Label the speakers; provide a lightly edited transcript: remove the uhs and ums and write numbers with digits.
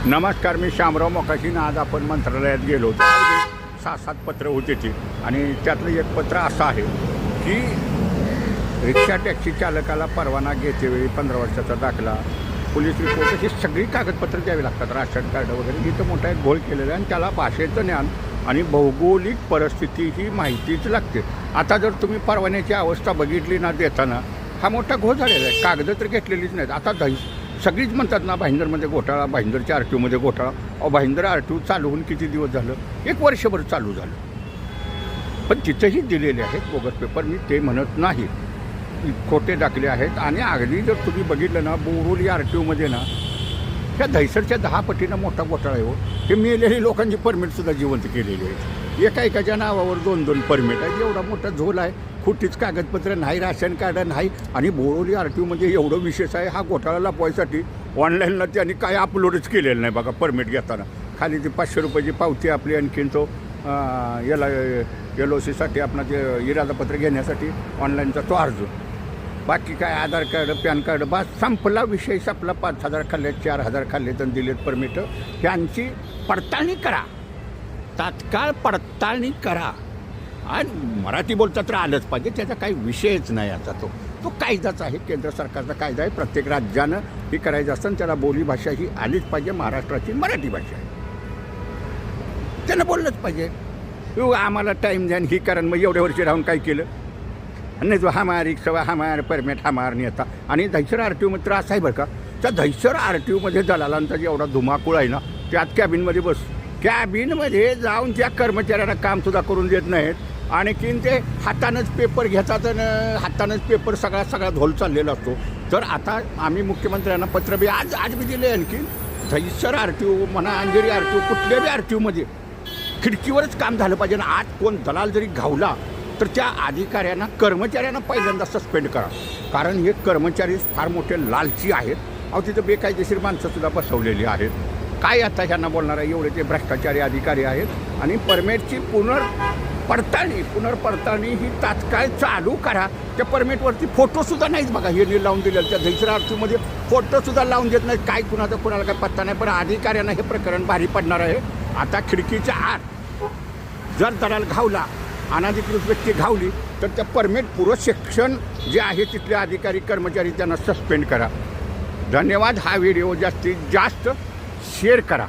Speaker 1: नमस्कार, मी शामराव मोकाशीन. आज आपण मंत्रालयात गेलो होतो. 6-7 पत्र होते ती, आणि त्यातलं एक पत्र असं आहे की रिक्षा टॅक्सी चालकाला परवाना घेतेवेळी 15 वर्षाचा दाखला, पोलीस रिपोर्ट, ही सगळी कागदपत्र द्यावी लागतात. राशन कार्ड वगैरे इथं मोठा एक घोळ केलेला आहे. आणि त्याला भाषेचं ज्ञान आणि भौगोलिक परिस्थिती ही माहितीच लागते. आता जर तुम्ही परवान्याची अवस्था बघितली ना देताना, हा मोठा घोळ झालेला आहे. कागद तर घेतलेलीच नाहीत. आता सगळीच म्हणतात ना, भाईंदरमध्ये घोटाळा, भाईंदरच्या RTOमध्ये घोटाळा. भाईंदर RTO चालू होऊन किती दिवस झालं? 1 वर्षभर चालू झालं. पण तिथेही दिलेले आहेत बोगस पेपर. मी ते म्हणत नाही, खोटे दाखले आहेत. आणि अगदी जर तुम्ही बघितलं ना, बोरोली RTOमध्ये ना, ह्या दहिसरच्या 10 पटीनं मोठा घोटाळा आहे. हे मेलेली लोकांची परमिटसुद्धा जिवंत केलेली आहेत. एकाच्या नावावर 2-2 परमिट आहेत. एवढा मोठा झोल आहे. खोटीच कागदपत्र नाही, राशन कार्ड नाही. आणि बोरोली RTOमध्ये एवढं विशेष आहे, हा घोटाळा लपवायसाठी ऑनलाईनला त्यांनी काय अपलोडच केलेलं नाही बघा. परमिट घेताना खाली ती 500 रुपयाची पावती आपली, आणखीन तो याला LOCसाठी आपला ते इरादापत्र घेण्यासाठी ऑनलाईनचा तो अर्ज. बाकी काय आधार कार्ड, पॅन कार्ड, बस संपला विषय. संपला. 5,000 खाल्ले, 4,000 खाल्ले, तर दिलेत परमिट. यांची पडताळणी करा, तात्काळ पडताळणी करा. आणि मराठी बोलता तर आलंच पाहिजे, त्याचा काही विषयच नाही. आता तो कायदाच आहे, केंद्र सरकारचा कायदा आहे. प्रत्येक राज्यानं ही करायचं असतं. त्याला बोलीभाषा ही आलीच पाहिजे. महाराष्ट्राची मराठी भाषा आहे, त्यानं बोललंच पाहिजे. आम्हाला टाईम द्या ही कारण. मग एवढ्या वर्षी राहून काय केलं? नाही, जो हमार रिक्षा, हमार परमिट, हमार नेता. आणि दहिसर RTOमध्ये त्रास आहे बरं का. त्या दहिसर RTOमध्ये दलालांचा जेवढा धुमाकूळ आहे ना, त्यात कॅबिनमध्ये बस. कॅबिनमध्ये जाऊन त्या कर्मचाऱ्यांना कामसुद्धा करून देत नाहीत. आणखीन ते हातानंच पेपर घेतात आणि हातानंच पेपर सगळा धोल चाललेला असतो. तर आता आम्ही मुख्यमंत्र्यांना पत्र बी आज बी दिले. आणखीन दहिसर RTO म्हणा, अंधेरी RTO, कुठल्या बी RTOमध्ये खिडकीवरच काम झालं पाहिजे. ना आज कोण दलाल जरी घावला तर त्या अधिकाऱ्यांना, कर्मचाऱ्यांना पहिल्यांदा सस्पेंड करा. कारण हे कर्मचारी फार मोठे लालची आहेत. तिथं बेकायदेशीर माणसंसुद्धा बसवलेली आहेत. काय आता ह्यांना बोलणार आहे? एवढे ते भ्रष्टाचारी अधिकारी आहेत. आणि परमिटची पुनर्पडताळणी ही तात्काळ चालू करा. त्या परमिटवरती फोटोसुद्धा नाहीच बघा. हे लावून दिलेलं त्या दहिसर RTOमध्ये फोटोसुद्धा लावून देत नाही. काय कुणाला काय पत्ता नाही. पण अधिकाऱ्यांना हे प्रकरण भारी पडणार आहे. आता खिडकीच्या आत जर दलाल घावला, अनधिकृत व्यक्ती घावली, तर त्या परमिट पूर्व सेक्शन जे आहे तिथले अधिकारी, कर्मचारी त्यांना सस्पेंड करा. धन्यवाद. हा व्हिडिओ जास्तीत जास्त शेअर करा.